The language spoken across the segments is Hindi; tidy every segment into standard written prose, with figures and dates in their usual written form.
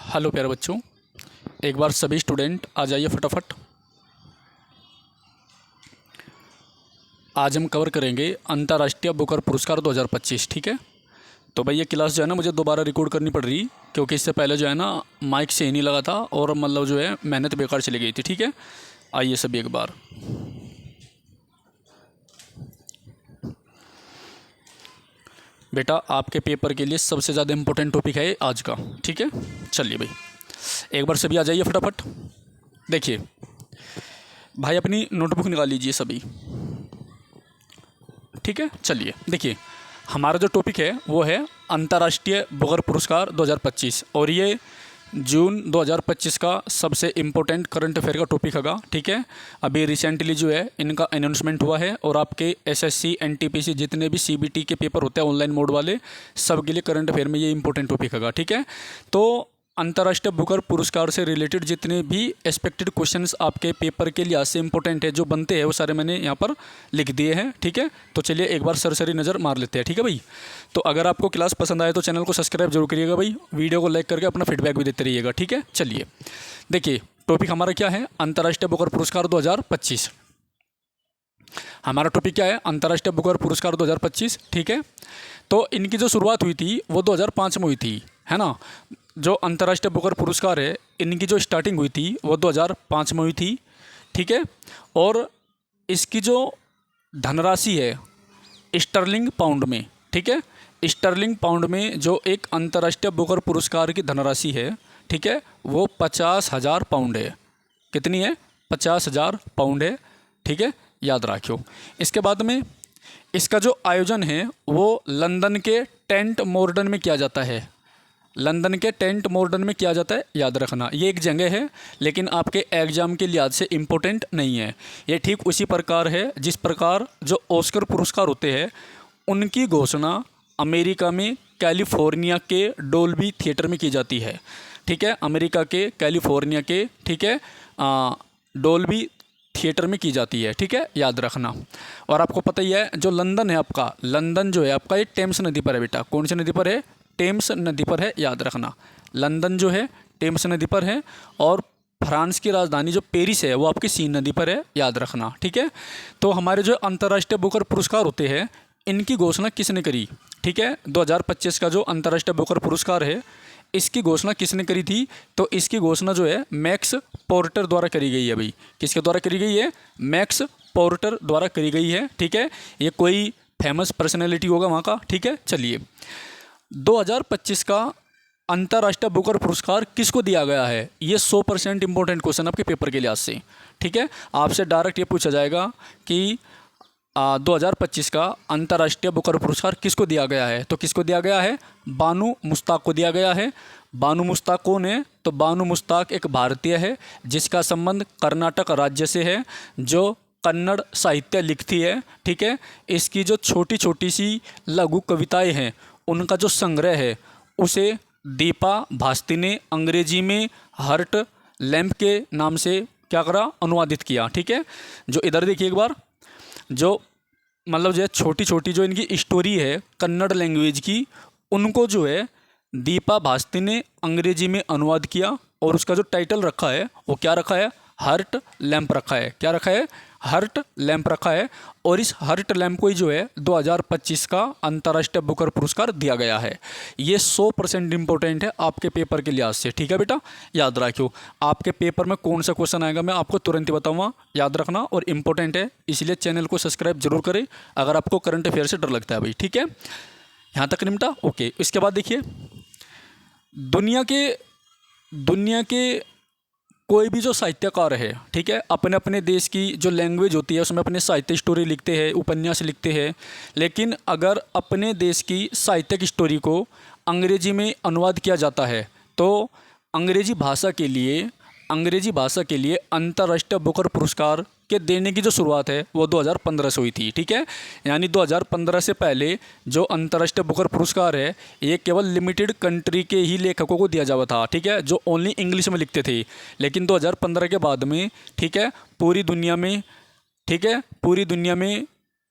हेलो प्यारे बच्चों, एक बार सभी स्टूडेंट आ जाइए फटाफट। आज हम कवर करेंगे अंतर्राष्ट्रीय बुकर पुरस्कार 2025। ठीक है, तो भाई ये क्लास जो है ना मुझे दोबारा रिकॉर्ड करनी पड़ रही, क्योंकि इससे पहले जो है ना माइक से ही नहीं लगा था और मतलब जो है मेहनत बेकार चली गई थी। ठीक है, आइए सभी एक बार। बेटा आपके पेपर के लिए सबसे ज़्यादा इम्पोर्टेंट टॉपिक है आज का। ठीक है, चलिए भाई एक बार सभी आ जाइए फटाफट। देखिए भाई अपनी नोटबुक निकाल लीजिए सभी। ठीक है, चलिए देखिए हमारा जो टॉपिक है वो है अंतर्राष्ट्रीय बुकर पुरस्कार 2025 और ये जून 2025 का सबसे इम्पोर्टेंट करंट अफेयर का टॉपिक होगा। ठीक है, अभी रिसेंटली जो है इनका अनाउंसमेंट हुआ है और आपके एसएससी एनटीपीसी जितने भी सीबीटी के पेपर होते हैं ऑनलाइन मोड वाले सब के लिए करंट अफेयर में ये इंपॉर्टेंट टॉपिक होगा। ठीक है, तो अंतर्राष्ट्रीय बुकर पुरस्कार से रिलेटेड जितने भी एक्सपेक्टेड क्वेश्चंस आपके पेपर के लिहाज से इंपॉर्टेंट है जो बनते हैं वो सारे मैंने यहाँ पर लिख दिए हैं। ठीक है, तो चलिए एक बार सरसरी नज़र मार लेते हैं। ठीक है भाई, तो अगर आपको क्लास पसंद आए तो चैनल को सब्सक्राइब जरूर करिएगा भाई, वीडियो को लाइक करके अपना फीडबैक भी देते रहिएगा। ठीक है, चलिए देखिए टॉपिक हमारा क्या है, अंतर्राष्ट्रीय बुकर पुरस्कार 2025। हमारा टॉपिक क्या है, अंतर्राष्ट्रीय बुकर पुरस्कार 2025। ठीक है, तो इनकी जो शुरुआत हुई थी वो 2005 में हुई थी, है ना। जो अंतर्राष्ट्रीय बुकर पुरस्कार है इनकी जो स्टार्टिंग हुई थी वो 2005 में हुई थी। ठीक है, और इसकी जो धनराशि है स्टर्लिंग पाउंड में। ठीक है, स्टर्लिंग पाउंड में जो एक अंतर्राष्ट्रीय बुकर पुरस्कार की धनराशि है, ठीक है, वो 50,000 पाउंड है। कितनी है? 50,000 पाउंड है। ठीक है, याद रखियो। इसके बाद में इसका जो आयोजन है वो लंदन के टेंट मोर्डन में किया जाता है। लंदन के टेंट मोर्डन में किया जाता है, याद रखना। ये एक जगह है लेकिन आपके एग्जाम के लिहाज से इम्पोर्टेंट नहीं है। ये ठीक उसी प्रकार है जिस प्रकार जो ऑस्कर पुरस्कार होते हैं उनकी घोषणा अमेरिका में कैलिफोर्निया के डोल्बी थिएटर में की जाती है। ठीक है, अमेरिका के कैलिफोर्निया के, ठीक है, डोल्बी थिएटर में की जाती है। ठीक है, याद रखना। और आपको पता ही है जो लंदन है आपका, लंदन जो है आपका ये टेम्स नदी पर है बेटा। कौन सी नदी पर है? टेम्स नदी पर है, याद रखना। लंदन जो है टेम्स नदी पर है और फ्रांस की राजधानी जो पेरिस है वो आपकी सीन नदी पर है, याद रखना। ठीक है, तो हमारे जो अंतर्राष्ट्रीय बुकर पुरस्कार होते हैं इनकी घोषणा किसने करी? ठीक है, 2025 का जो अंतर्राष्ट्रीय बुकर पुरस्कार है इसकी घोषणा किसने करी थी? तो इसकी घोषणा जो है मैक्स पोर्टर द्वारा करी गई है भाई। किसके द्वारा करी गई है? मैक्स पोर्टर द्वारा करी गई है। ठीक है, ये कोई फेमस पर्सनैलिटी होगा वहाँ का। ठीक है, चलिए 2025 का अंतर्राष्ट्रीय बुकर पुरस्कार किसको दिया गया है? ये 100% इंपॉर्टेंट क्वेश्चन आपके पेपर के लिहाज से। ठीक है, आपसे डायरेक्ट ये पूछा जाएगा कि 2025 का अंतर्राष्ट्रीय बुकर पुरस्कार किसको दिया गया है? तो किसको दिया गया है? बानू मुश्ताक को दिया गया है। बानू मुश्ताक कौन है? तो बानू मुश्ताक एक भारतीय है जिसका संबंध कर्नाटक राज्य से है, जो कन्नड़ साहित्य लिखती है। ठीक है, इसकी जो छोटी छोटी सी लघु कविताएं हैं उनका जो संग्रह है उसे दीपा भास्ती ने अंग्रेजी में हर्ट लैम्प के नाम से क्या करा? अनुवादित किया। ठीक है, जो इधर देखिए एक बार, जो मतलब जो है छोटी छोटी जो इनकी स्टोरी है कन्नड़ लैंग्वेज की, उनको जो है दीपा भास्ती ने अंग्रेजी में अनुवाद किया और उसका जो टाइटल रखा है वो क्या रखा है? हर्ट लैम्प रखा है। क्या रखा है? हर्ट लैम्प रखा है। और इस हर्ट लैम्प को ही जो है 2025 का अंतर्राष्ट्रीय बुकर पुरस्कार दिया गया है। ये 100% इंपॉर्टेंट है आपके पेपर के लिहाज से। ठीक है बेटा, याद रखियो। आपके पेपर में कौन सा क्वेश्चन आएगा मैं आपको तुरंत ही बताऊंगा, याद रखना। और इम्पोर्टेंट है इसलिए चैनल को सब्सक्राइब जरूर करें अगर आपको करंट अफेयर से डर लगता है भाई। ठीक है, यहाँ तक निपटा। ओके, इसके बाद देखिए दुनिया के कोई भी जो साहित्यकार है, ठीक है, अपने अपने देश की जो लैंग्वेज होती है उसमें अपने साहित्य स्टोरी लिखते हैं, उपन्यास लिखते हैं। लेकिन अगर अपने देश की साहित्यिक स्टोरी को अंग्रेजी में अनुवाद किया जाता है तो अंग्रेजी भाषा के लिए अंतर्राष्ट्रीय बुकर पुरस्कार के देने की जो शुरुआत है वो 2015 से हुई थी। ठीक है, यानी 2015 से पहले जो अंतर्राष्ट्रीय बुकर पुरस्कार है ये केवल लिमिटेड कंट्री के ही लेखकों को दिया जाता था। ठीक है, जो ओनली इंग्लिश में लिखते थे। लेकिन 2015 के बाद में, ठीक है, पूरी दुनिया में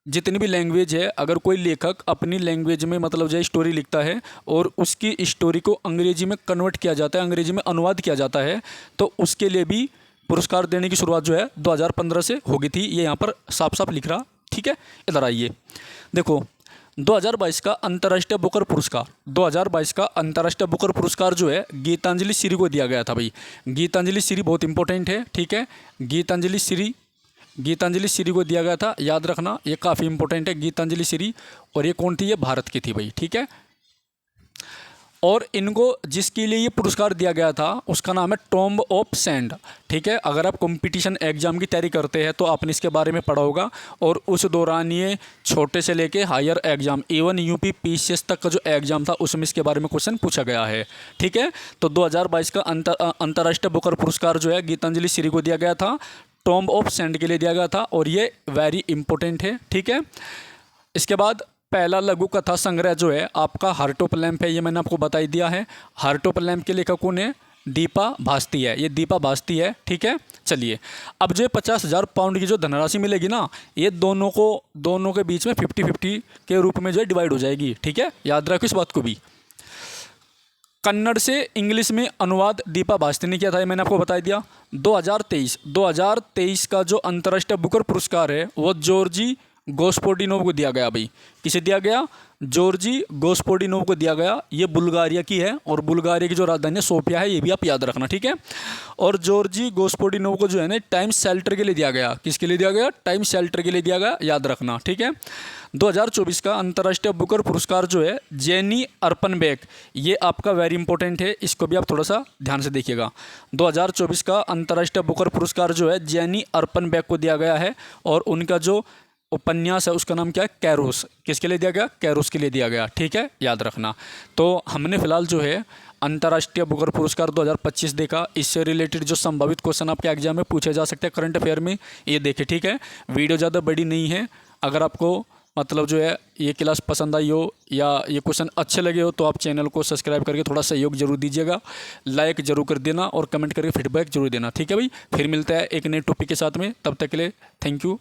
जितनी भी लैंग्वेज है, अगर कोई लेखक अपनी लैंग्वेज में मतलब जो स्टोरी लिखता है और उसकी स्टोरी को अंग्रेजी में कन्वर्ट किया जाता है, अंग्रेजी में अनुवाद किया जाता है, तो उसके लिए भी पुरस्कार देने की शुरुआत जो है 2015 से होगी थी। ये यहाँ पर साफ साफ लिख रहा, ठीक है। इधर आइए, देखो 2022 का अंतर्राष्ट्रीय बुकर पुरस्कार, 2022 का अंतर्राष्ट्रीय बुकर पुरस्कार जो है गीतांजलि श्री को दिया गया था भाई। गीतांजलि श्री बहुत इंपॉर्टेंट है, ठीक है। गीतांजलि श्री को दिया गया था, याद रखना, ये काफ़ी इंपॉर्टेंट है गीतांजलि श्री। और ये कौन थी? ये भारत की थी भाई, ठीक है। और इनको जिसके लिए ये पुरस्कार दिया गया था उसका नाम है टॉम्ब ऑफ सैंड, ठीक है। अगर आप कंपटीशन एग्जाम की तैयारी करते हैं तो आपने इसके बारे में पढ़ा होगा। और उस दौरान ये छोटे से लेके higher exam, even UP PCS तक का जो एग्जाम था उसमें इसके बारे में क्वेश्चन पूछा गया है, ठीक है। तो 2022 का अंतर्राष्ट्रीय बुकर पुरस्कार जो है गीतांजलि श्री को दिया गया था, टॉम्ब ऑफ सैंड के लिए दिया गया था, और ये वेरी इंपॉर्टेंट है, ठीक है। इसके बाद पहला लघु कथा संग्रह जो है आपका हार्ट ऑफ लैम्प है, ये मैंने आपको बता ही दिया है। हार्ट ऑफ लैम्प के लेखक कौन है? दीपा भास्ती है, ये दीपा भास्ती है, ठीक है। चलिए, अब जो 50,000 पाउंड की जो धनराशि मिलेगी ना, ये दोनों के बीच में 50-50 के रूप में जो है डिवाइड हो जाएगी, ठीक है। याद रखो इस बात को भी। कन्नड़ से इंग्लिश में अनुवाद दीपा भास्ती ने किया था, ये मैंने आपको बता दिया। 2023 का जो अंतर्राष्ट्रीय बुकर पुरस्कार है वो जॉर्जी गोस्पोडिनोव को दिया गया भाई। किसे दिया गया? जॉर्जी गोस्पोडिनोव को दिया गया। ये बुल्गारिया की है और बुल्गारिया की जो राजधानी है सोफिया है, ये भी आप याद रखना, ठीक है। और जॉर्जी गोस्पोडिनोव को जो है ना टाइम शेल्टर के लिए दिया गया। किसके लिए दिया गया? टाइम शेल्टर के लिए दिया गया, याद रखना, ठीक है। 2024 का अंतर्राष्ट्रीय बुकर पुरस्कार जो है जेनी अर्पनबेक, ये आपका वेरी इंपॉर्टेंट है, इसको भी आप थोड़ा सा ध्यान से देखिएगा। 2024 का अंतर्राष्ट्रीय बुकर पुरस्कार जो है जेनी अर्पनबेक को दिया गया है, और उनका जो उपन्यास है उसका नाम क्या है? कैरोस। किसके लिए दिया गया? कैरोस के लिए दिया गया, ठीक है, याद रखना। तो हमने फिलहाल जो है अंतर्राष्ट्रीय बुकर पुरस्कार 2025 देखा। इससे रिलेटेड जो संभावित क्वेश्चन आपके एग्जाम में पूछे जा सकते हैं करंट अफेयर में, ये देखे, ठीक है। वीडियो ज़्यादा बड़ी नहीं है। अगर आपको मतलब जो है ये क्लास पसंद आई हो या ये क्वेश्चन अच्छे लगे हो तो आप चैनल को सब्सक्राइब करके थोड़ा सहयोग जरूर दीजिएगा, लाइक जरूर कर देना और कमेंट करके फीडबैक जरूर देना, ठीक है भाई। फिर मिलता है एक नए टॉपिक के साथ में, तब तक के लिए थैंक यू।